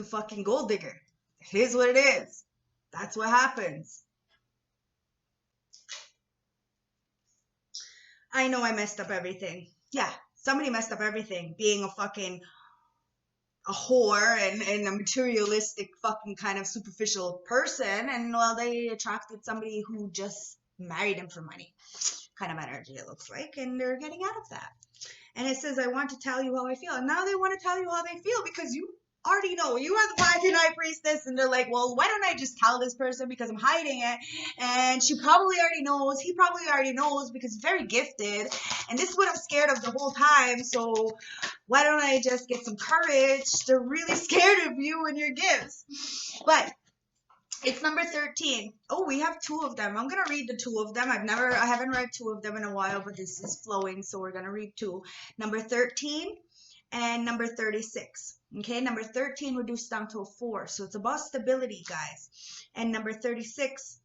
Speaker 1: fucking gold digger. It is what it is. That's what happens. I know I messed up everything. Yeah, somebody messed up everything. Being a whore and a materialistic fucking kind of superficial person. And well, they attracted somebody who just married him for money. Kind of energy it looks like. And they're getting out of that. And it says, I want to tell you how I feel. And now they want to tell you how they feel because you already know. You are the Black and High Priestess. And they're like, well, why don't I just tell this person because I'm hiding it? And she probably already knows. He probably already knows because he's very gifted. And this is what I'm scared of the whole time. So why don't I just get some courage? They're really scared of you and your gifts. But it's number 13. Oh, we have 2 of them. I'm going to read the 2 of them. I haven't read 2 of them in a while, but this is flowing, so we're going to read 2. Number 13 and number 36. Okay, number 13 reduced down to a 4. So it's about stability, guys. And number 36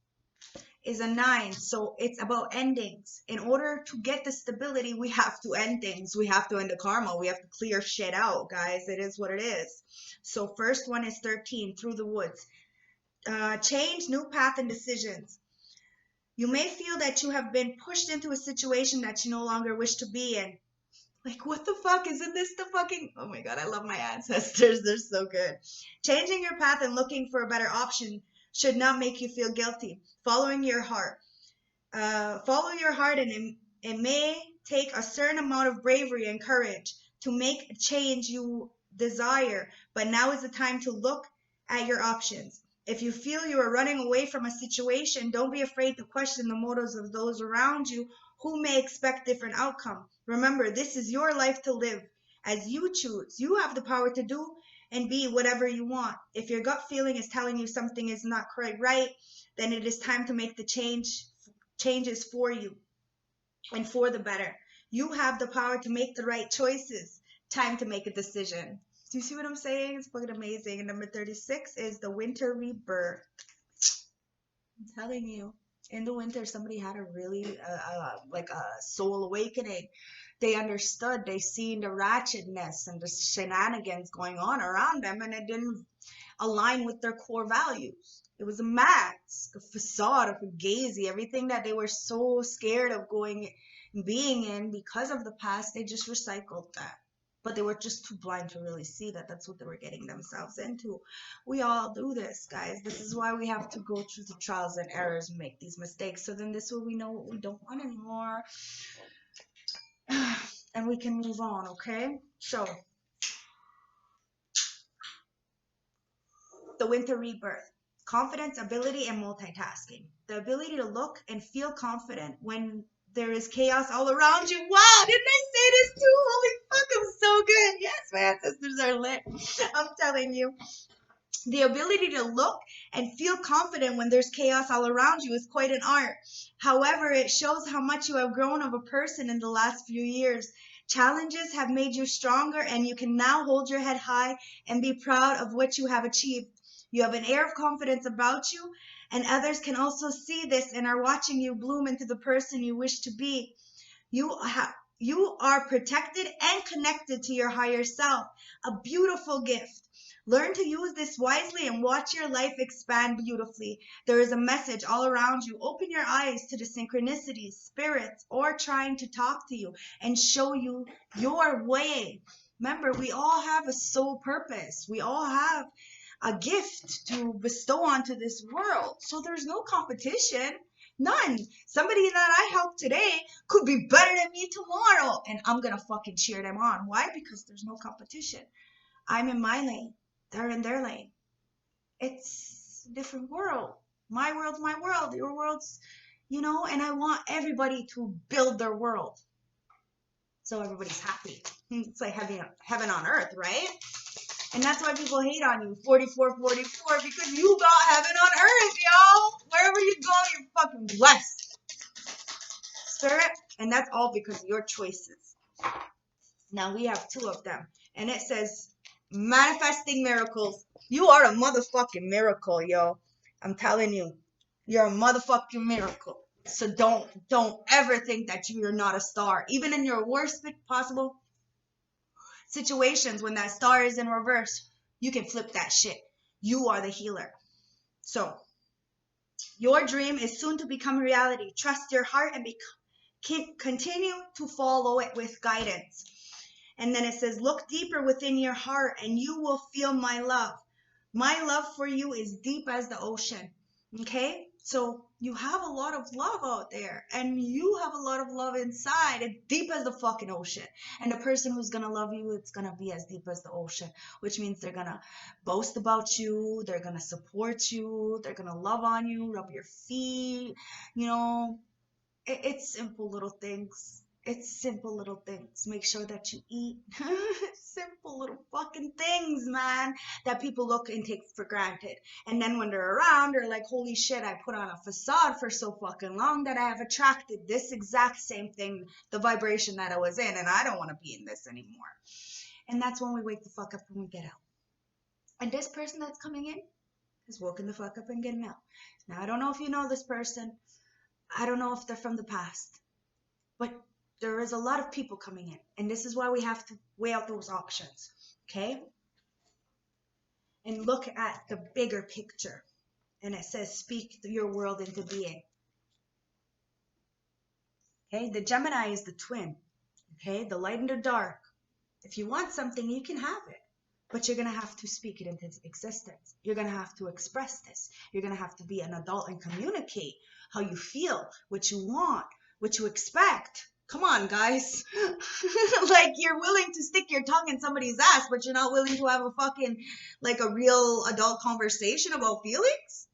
Speaker 1: is a 9. So it's about endings. In order to get the stability, we have to end things. We have to end the karma. We have to clear shit out, guys. It is what it is. So first one is 13, through the woods. Change, new path, and decisions. You may feel that you have been pushed into a situation that you no longer wish to be in. Like, what the fuck? Isn't this the fucking... Oh my god, I love my ancestors. They're so good. Changing your path and looking for a better option should not make you feel guilty. Following your heart. Follow your heart, and it may take a certain amount of bravery and courage to make a change you desire. But now is the time to look at your options. If you feel you are running away from a situation, don't be afraid to question the motives of those around you who may expect different outcome. Remember, this is your life to live as you choose. You have the power to do and be whatever you want. If your gut feeling is telling you something is not quite right, then it is time to make the changes for you and for the better. You have the power to make the right choices. Time to make a decision. Do you see what I'm saying? It's fucking amazing. And number 36 is the winter rebirth. I'm telling you, in the winter, somebody had a really, like a soul awakening. They understood. They seen the ratchetness and the shenanigans going on around them, and it didn't align with their core values. It was a mask, a facade, a fugazi, everything that they were so scared of being in because of the past. They just recycled that. But they were just too blind to really see that that's what they were getting themselves into. We all do this, guys. This is why we have to go through the trials and errors and make these mistakes. So then this way we know what we don't want anymore. And we can move on, okay? So, the winter rebirth. Confidence, ability, and multitasking. The ability to look and feel confident when there is chaos all around you. Wow, didn't I say this too? Holy fuck, I'm so good. Yes, my ancestors are lit. I'm telling you. The ability to look and feel confident when there's chaos all around you is quite an art. However, it shows how much you have grown of a person in the last few years. Challenges have made you stronger, and you can now hold your head high and be proud of what you have achieved. You have an air of confidence about you, and others can also see this and are watching you bloom into the person you wish to be. You are protected and connected to your higher self, a beautiful gift. Learn to use this wisely and watch your life expand beautifully. There is a message all around you. Open your eyes to the synchronicities, spirits, or trying to talk to you and show you your way. Remember, we all have a soul purpose. We all have a gift to bestow onto this world. So there's no competition. None. Somebody that I help today could be better than me tomorrow. And I'm going to fucking cheer them on. Why? Because there's no competition. I'm in my lane. They're in their lane. It's a different world. My world's my world. Your world's, and I want everybody to build their world so everybody's happy. It's like heaven on earth, right? And that's why people hate on you, 4444, because you got heaven on earth, yo. Wherever you go, you're fucking blessed. Spirit, and that's all because of your choices. Now we have 2 of them, and it says manifesting miracles. You are a motherfucking miracle, yo. I'm telling you, you're a motherfucking miracle. So don't ever think that you're not a star. Even in your worst possible situations, when that star is in reverse, you can flip that shit. You are the healer. So your dream is soon to become reality. Trust your heart and continue to follow it with guidance. And then it says, look deeper within your heart and you will feel my love. My love for you is deep as the ocean. Okay? So you have a lot of love out there, and you have a lot of love inside. It's deep as the fucking ocean. And the person who's going to love you, it's going to be as deep as the ocean, which means they're going to boast about you. They're going to support you. They're going to love on you, rub your feet. It's simple little things. It's simple little things. Make sure that you eat. Simple little fucking things, man, that people look and take for granted. And then when they're around, they're like, holy shit, I put on a facade for so fucking long that I have attracted this exact same thing, the vibration that I was in, and I don't want to be in this anymore. And that's when we wake the fuck up and we get out. And this person that's coming in is woken the fuck up and getting out. Now, I don't know if you know this person. I don't know if they're from the past. But there is a lot of people coming in, and this is why we have to weigh out those options, okay? And look at the bigger picture, and it says, speak your world into being. Okay, the Gemini is the twin, okay? The light and the dark. If you want something, you can have it, but you're going to have to speak it into existence. You're going to have to express this. You're going to have to be an adult and communicate how you feel, what you want, what you expect. Come on, guys. Like, you're willing to stick your tongue in somebody's ass, but you're not willing to have a fucking, like, a real adult conversation about feelings?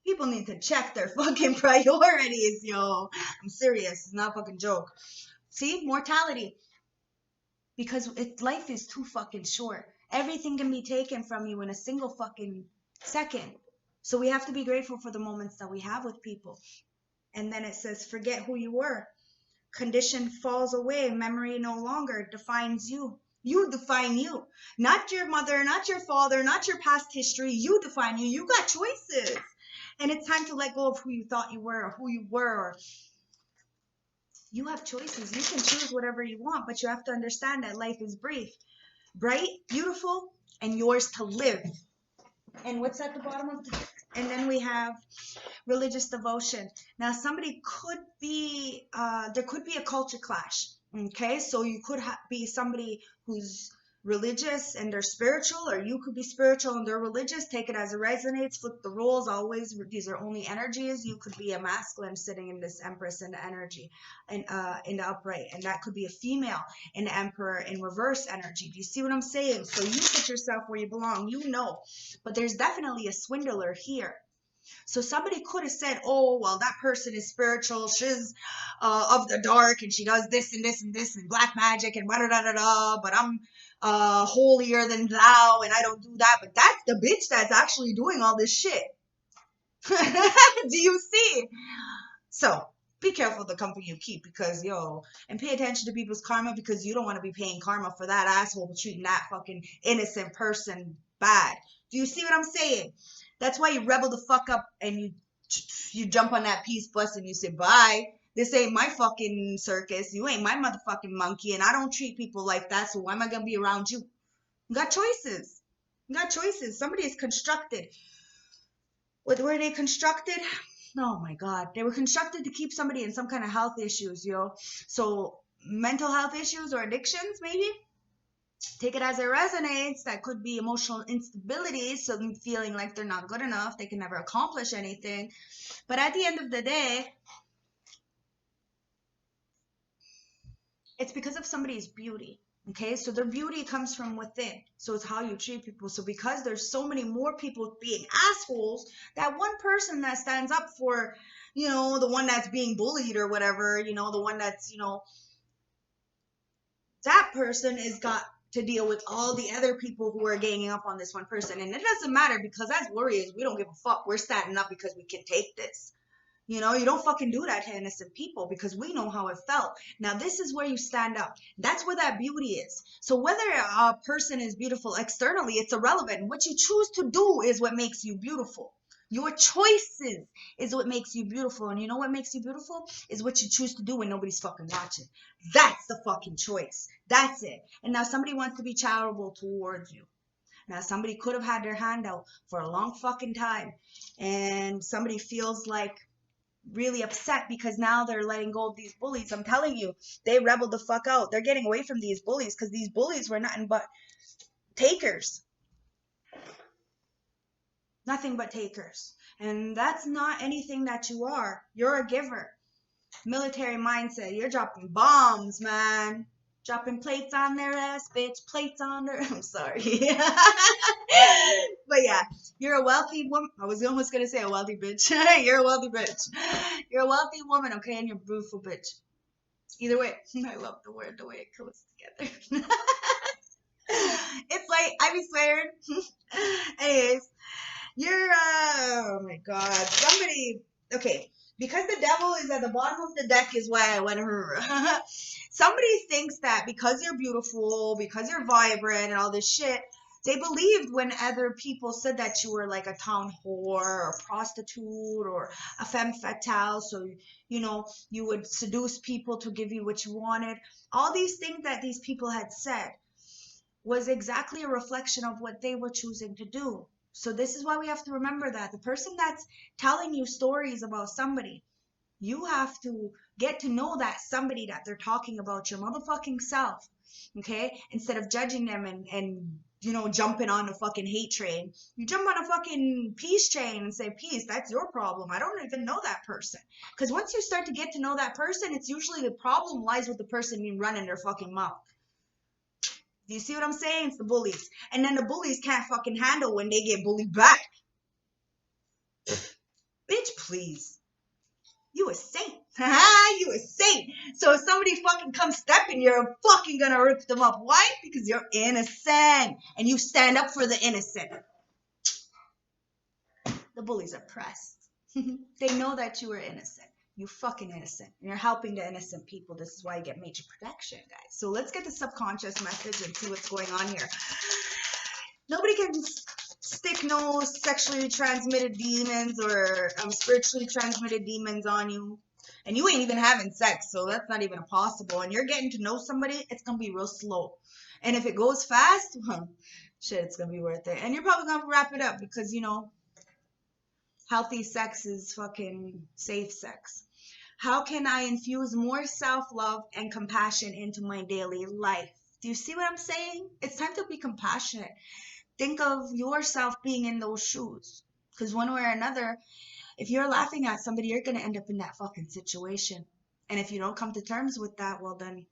Speaker 1: People need to check their fucking priorities, yo. I'm serious. It's not a fucking joke. See? Mortality. Because life is too fucking short. Everything can be taken from you in a single fucking second. So we have to be grateful for the moments that we have with people. And then it says, forget who you were. Condition falls away. Memory no longer defines you. You define you. Not your mother, not your father, not your past history. You define you. You got choices. And it's time to let go of who you thought you were or who you were. You have choices. You can choose whatever you want, but you have to understand that life is brief, bright, beautiful, and yours to live. And what's at the bottom of the... And then we have religious devotion. Now, somebody could be, there could be a culture clash, okay? So you could be somebody who's religious and they're spiritual, or you could be spiritual and they're religious. Take it as it resonates. Flip the roles. Always, these are only energies. You could be a masculine sitting in this Empress in the energy, and in the upright, and that could be a female in the Emperor in reverse energy. Do you see what I'm saying? So you put yourself where you belong. You know, but there's definitely a swindler here. So somebody could have said, oh, well, that person is spiritual. She's of the dark, and she does this and this and this and black magic and da-da-da-da-da, but I'm holier than thou, and I don't do that. But that's the bitch that's actually doing all this shit. Do you see? So be careful the company you keep, because, and pay attention to people's karma, because you don't want to be paying karma for that asshole treating that fucking innocent person bad. Do you see what I'm saying? That's why you rebel the fuck up and you jump on that peace bus and you say, bye. This ain't my fucking circus. You ain't my motherfucking monkey, and I don't treat people like that, so why am I going to be around you? You got choices. You got choices. Somebody is constructed. What were they constructed? Oh my God. They were constructed to keep somebody in some kind of health issues, yo. So mental health issues or addictions, maybe? Take it as it resonates. That could be emotional instability, so them feeling like they're not good enough. They can never accomplish anything. But at the end of the day, it's because of somebody's beauty. Okay, so their beauty comes from within. So it's how you treat people. So because there's so many more people being assholes, that one person that stands up for, the one that's being bullied or whatever, the one that's, that person is got to deal with all the other people who are ganging up on this one person. And it doesn't matter, because as warriors, we don't give a fuck. We're standing up because we can take this. You don't fucking do that to innocent people, because we know how it felt. Now, this is where you stand up. That's where that beauty is. So whether a person is beautiful externally, it's irrelevant. What you choose to do is what makes you beautiful. Your choices is what makes you beautiful. And you know what makes you beautiful? Is what you choose to do when nobody's fucking watching. That's the fucking choice. That's it. And now somebody wants to be charitable towards you. Now, somebody could have had their hand out for a long fucking time. And somebody feels like really upset because now they're letting go of these bullies. I'm telling you, they rebelled the fuck out. They're getting away from these bullies because these bullies were nothing but takers. Nothing but takers. And that's not anything that you are. You're a giver. Military mindset. You're dropping bombs, man. Dropping plates on their ass, bitch. Plates on their... I'm sorry. But yeah, you're a wealthy woman. I was almost going to say a wealthy bitch. You're a wealthy bitch. You're a wealthy woman, okay? And you're a beautiful bitch. Either way, I love the word, the way it goes together. It's like, I be swearing. Anyways, you're, oh my God. Somebody, okay. Because the devil is at the bottom of the deck is why I went her. Somebody thinks that because you're beautiful, because you're vibrant and all this shit, they believed when other people said that you were like a town whore or a prostitute or a femme fatale. So, you would seduce people to give you what you wanted. All these things that these people had said was exactly a reflection of what they were choosing to do. So this is why we have to remember that the person that's telling you stories about somebody, you have to get to know that somebody that they're talking about, your motherfucking self, okay? Instead of judging them and jumping on a fucking hate train, you jump on a fucking peace train and say, peace, that's your problem. I don't even know that person. Because once you start to get to know that person, it's usually the problem lies with the person being running their fucking mouth. Do you see what I'm saying? It's the bullies. And then the bullies can't fucking handle when they get bullied back. Bitch, please. You a saint. You a saint. So if somebody fucking comes stepping, you're fucking gonna rip them up. Why? Because you're innocent. And you stand up for the innocent. The bullies are pressed. They know that you are innocent. You fucking innocent. And you're helping the innocent people. This is why you get major protection, guys. So let's get the subconscious message and see what's going on here. Nobody can stick no sexually transmitted demons or spiritually transmitted demons on you. And you ain't even having sex, so that's not even possible. And you're getting to know somebody, it's going to be real slow. And if it goes fast, shit, it's going to be worth it. And you're probably going to wrap it up because, healthy sex is fucking safe sex. How can I infuse more self-love and compassion into my daily life? Do you see what I'm saying? It's time to be compassionate. Think of yourself being in those shoes. Because one way or another, if you're laughing at somebody, you're going to end up in that fucking situation. And if you don't come to terms with that, well then,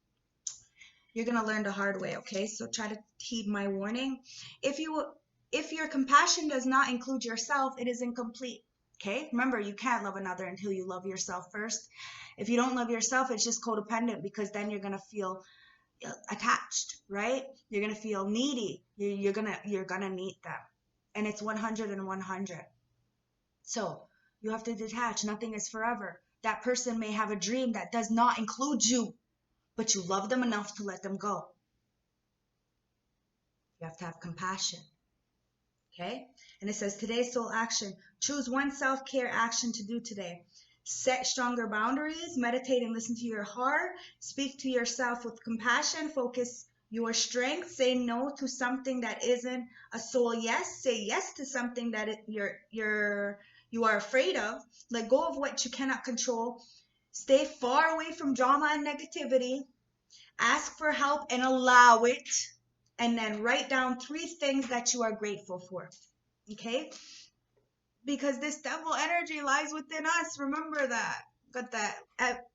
Speaker 1: you're going to learn the hard way, okay? So try to heed my warning. If your compassion does not include yourself, it is incomplete, okay? Remember, you can't love another until you love yourself first. If you don't love yourself, it's just codependent, because then you're going to feel attached, right? You're going to feel needy. You're going to need them. And it's 100 and 100. So you have to detach. Nothing is forever. That person may have a dream that does not include you, but you love them enough to let them go. You have to have compassion. Okay? And it says, today's soul action. Choose one self-care action to do today. Set stronger boundaries. Meditate and listen to your heart. Speak to yourself with compassion. Focus your strength. Say no to something that isn't a soul yes. Say yes to something that you are afraid of. Let go of what you cannot control. Stay far away from drama and negativity. Ask for help and allow it. And then write down 3 things that you are grateful for. Okay? Because this devil energy lies within us. Remember that. got that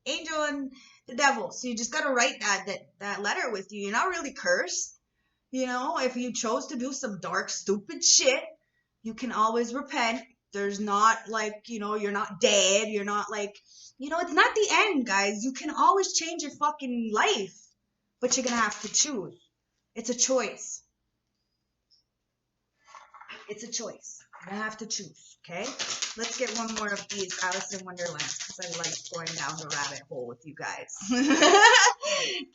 Speaker 1: angel and the devil. So you just gotta write that letter with you. You're not really cursed. You know, if you chose to do some dark, stupid shit, you can always repent. There's not like, you know, you're not dead. You're not like, you know, it's not the end, guys. You can always change your fucking life, but you're gonna have to choose. It's a choice. It's a choice. I have to choose, okay? Let's get one more of these Alice in Wonderland because I like going down the rabbit hole with you guys.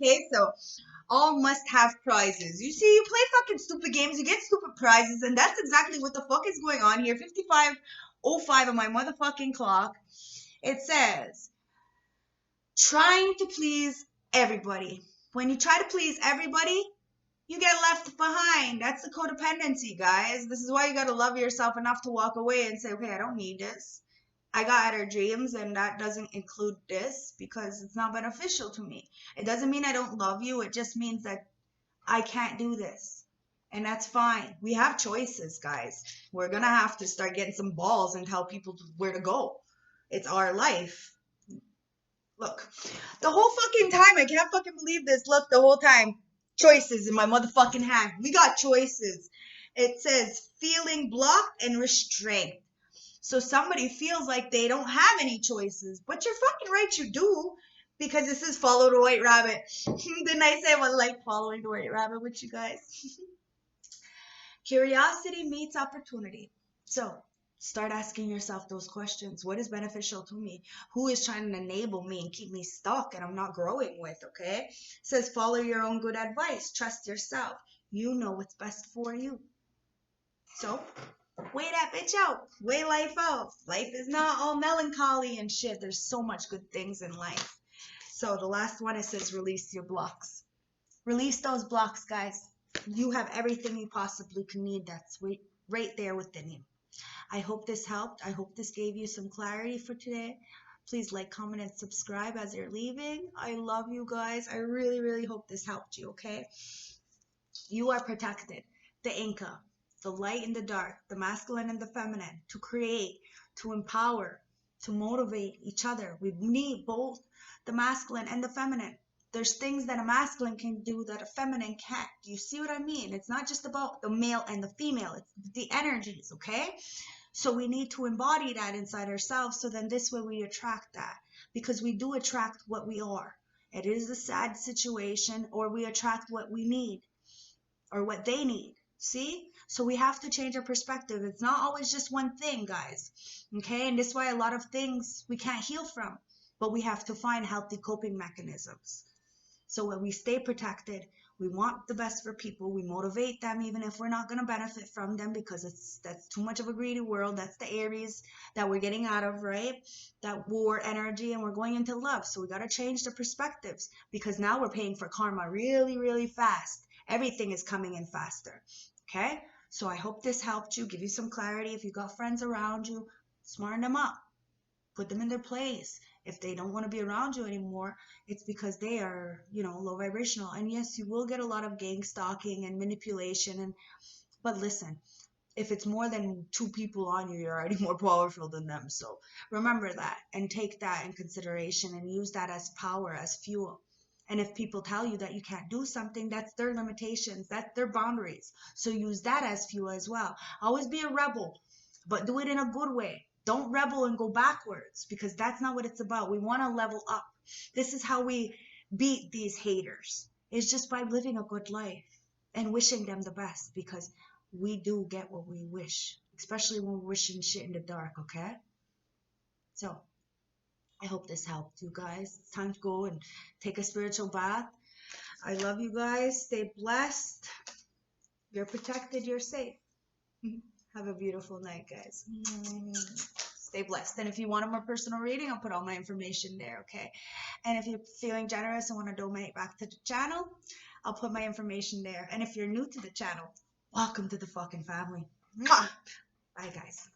Speaker 1: Okay, so all must have prizes. You see, you play fucking stupid games, you get stupid prizes, and that's exactly what the fuck is going on here. 55:05 on my motherfucking clock. It says, trying to please everybody. When you try to please everybody, you get left behind. That's the codependency, guys. This is why you got to love yourself enough to walk away and say, okay, I don't need this. I got other dreams, and that doesn't include this because it's not beneficial to me. It doesn't mean I don't love you. It just means that I can't do this. And that's fine. We have choices, guys. We're going to have to start getting some balls and tell people where to go. It's our life. Look, the whole fucking time, I can't fucking believe this. Look, the whole time, choices in my motherfucking hand. We got choices. It says feeling blocked and restrained. So somebody feels like they don't have any choices, but you're fucking right, you do, because this is follow the white rabbit. Didn't I say I was like following the white rabbit with you guys? Curiosity meets opportunity. So start asking yourself those questions. What is beneficial to me? Who is trying to enable me and keep me stuck and I'm not growing with, okay? It says follow your own good advice. Trust yourself. You know what's best for you. So weigh that bitch out. Weigh life out. Life is not all melancholy and shit. There's so much good things in life. So the last one, it says release your blocks. Release those blocks, guys. You have everything you possibly can need. That's right there within you. I hope this helped. I hope this gave you some clarity for today. Please like, comment, and subscribe as you're leaving. I love you guys. I really, really hope this helped you, okay? You are protected. The Inca, the light and the dark, the masculine and the feminine, to create, to empower, to motivate each other. We need both the masculine and the feminine. There's things that a masculine can do that a feminine can't. Do you see what I mean? It's not just about the male and the female. It's the energies, okay? So we need to embody that inside ourselves, so then this way we attract that, because we do attract what we are. It is a sad situation, or we attract what we need or what they need. See? So we have to change our perspective. It's not always just one thing, guys. Okay? And this is why a lot of things we can't heal from, but we have to find healthy coping mechanisms. So when we stay protected, we want the best for people. We motivate them even if we're not going to benefit from them, because that's too much of a greedy world. That's the Aries that we're getting out of, right? That war energy, and we're going into love. So we got to change the perspectives, because now we're paying for karma really, really fast. Everything is coming in faster. Okay? So I hope this helped you, give you some clarity. If you got friends around you, smarten them up. Put them in their place. If they don't want to be around you anymore, it's because they are, you know, low vibrational. And yes, you will get a lot of gang stalking and manipulation. But listen, if it's more than 2 people on you, you're already more powerful than them. So remember that and take that in consideration and use that as power, as fuel. And if people tell you that you can't do something, that's their limitations, that's their boundaries. So use that as fuel as well. Always be a rebel, but do it in a good way. Don't rebel and go backwards, because that's not what it's about. We want to level up. This is how we beat these haters. It's just by living a good life and wishing them the best, because we do get what we wish, especially when we're wishing shit in the dark, okay? So I hope this helped you guys. It's time to go and take a spiritual bath. I love you guys. Stay blessed. You're protected. You're safe. Have a beautiful night, guys. Stay blessed. And if you want a more personal reading, I'll put all my information there, okay? And if you're feeling generous and want to donate back to the channel, I'll put my information there. And if you're new to the channel, welcome to the fucking family. Mwah! Bye, guys.